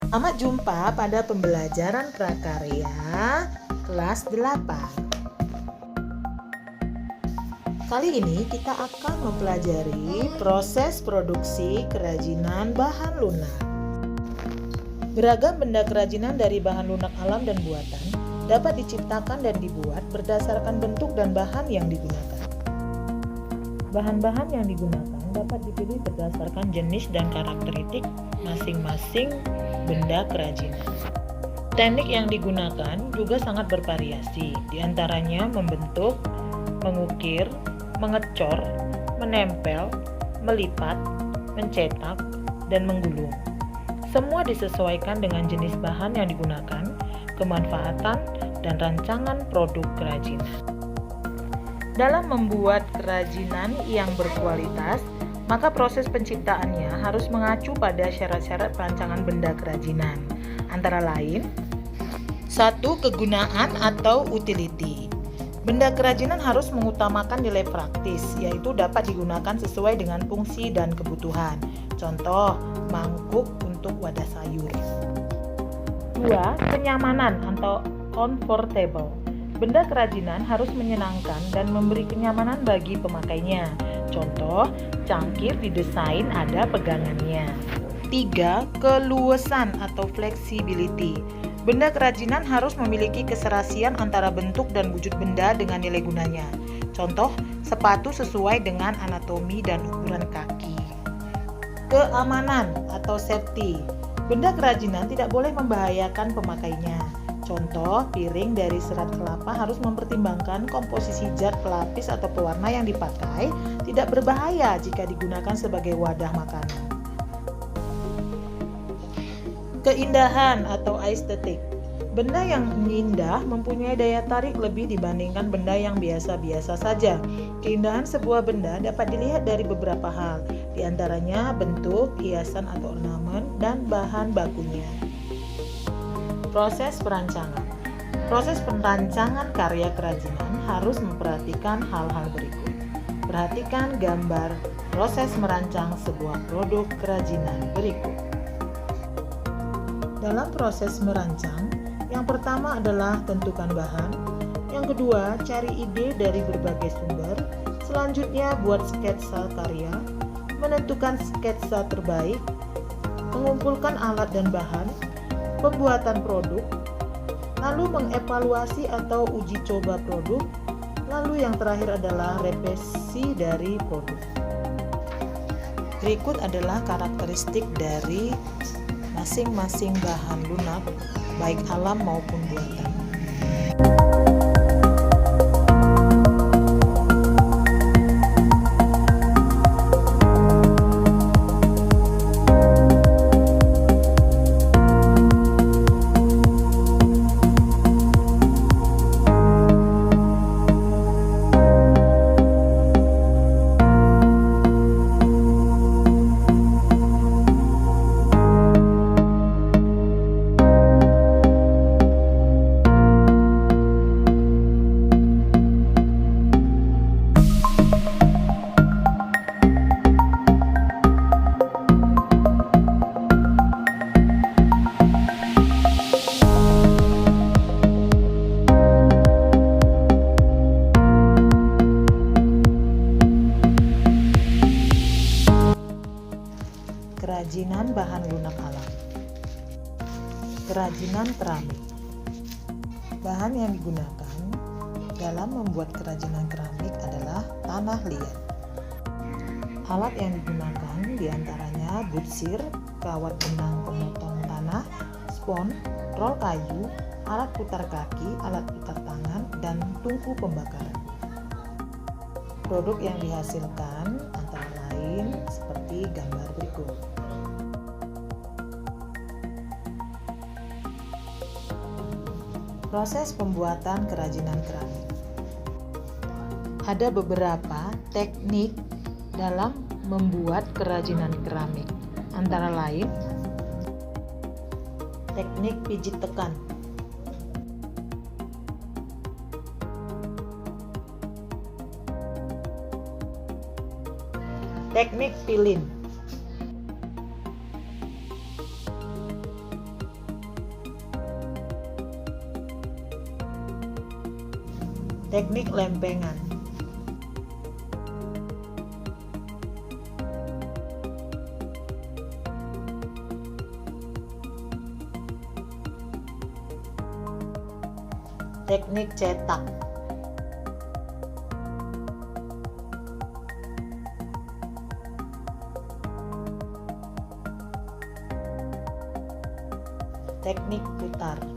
Selamat jumpa pada pembelajaran prakarya kelas 8. Kali ini kita akan mempelajari proses produksi kerajinan bahan lunak. Beragam benda kerajinan dari bahan lunak alam dan buatan dapat diciptakan dan dibuat berdasarkan bentuk dan bahan yang digunakan. Bahan-bahan yang digunakan dapat dipilih berdasarkan jenis dan karakteristik masing-masing benda kerajinan. Teknik yang digunakan juga sangat bervariasi, diantaranya membentuk, mengukir, mengecor, menempel, melipat, mencetak, dan menggulung. Semua disesuaikan dengan jenis bahan yang digunakan, kemanfaatan, dan rancangan produk kerajinan. Dalam membuat kerajinan yang berkualitas, maka proses penciptaannya harus mengacu pada syarat-syarat perancangan benda kerajinan, antara lain: 1. Kegunaan atau utility. Benda kerajinan harus mengutamakan nilai praktis, yaitu dapat digunakan sesuai dengan fungsi dan kebutuhan. Contoh, mangkuk untuk wadah sayur. 2. Kenyamanan atau comfortable. Benda kerajinan harus menyenangkan dan memberi kenyamanan bagi pemakainya. Contoh, cangkir didesain ada pegangannya. 3. Keluasan atau flexibility. Benda kerajinan harus memiliki keserasian antara bentuk dan wujud benda dengan nilai gunanya. Contoh, sepatu sesuai dengan anatomi dan ukuran kaki. Keamanan atau safety. Benda kerajinan tidak boleh membahayakan pemakainya. Contoh, piring dari serat kelapa harus mempertimbangkan komposisi zat pelapis atau pewarna yang dipakai tidak berbahaya jika digunakan sebagai wadah makanan. Keindahan atau aesthetic. Benda yang indah mempunyai daya tarik lebih dibandingkan benda yang biasa-biasa saja. Keindahan sebuah benda dapat dilihat dari beberapa hal, diantaranya bentuk, hiasan atau ornamen, dan bahan bakunya. Proses perancangan. Proses perancangan karya kerajinan harus memperhatikan hal-hal berikut. Perhatikan gambar proses merancang sebuah produk kerajinan berikut. Dalam proses merancang, yang pertama adalah tentukan bahan, yang kedua cari ide dari berbagai sumber, selanjutnya buat sketsa karya, menentukan sketsa terbaik, mengumpulkan alat dan bahan, pembuatan produk, lalu mengevaluasi atau uji coba produk, lalu yang terakhir adalah revisi dari produk. Berikut adalah karakteristik dari masing-masing bahan lunak, baik alam maupun buatan. Kerajinan bahan lunak alam. Kerajinan keramik. Bahan yang digunakan dalam membuat kerajinan keramik adalah tanah liat. Alat yang digunakan diantaranya butsir, kawat benang pemotong tanah, spons, rol kayu, alat putar kaki, alat putar tangan, dan tungku pembakaran. Produk yang dihasilkan antara lain seperti gambar berikut. Proses pembuatan kerajinan keramik. Ada beberapa teknik dalam membuat kerajinan keramik, antara lain teknik pijit tekan, teknik pilin, Teknik lempengan. Teknik cetak. Teknik putar.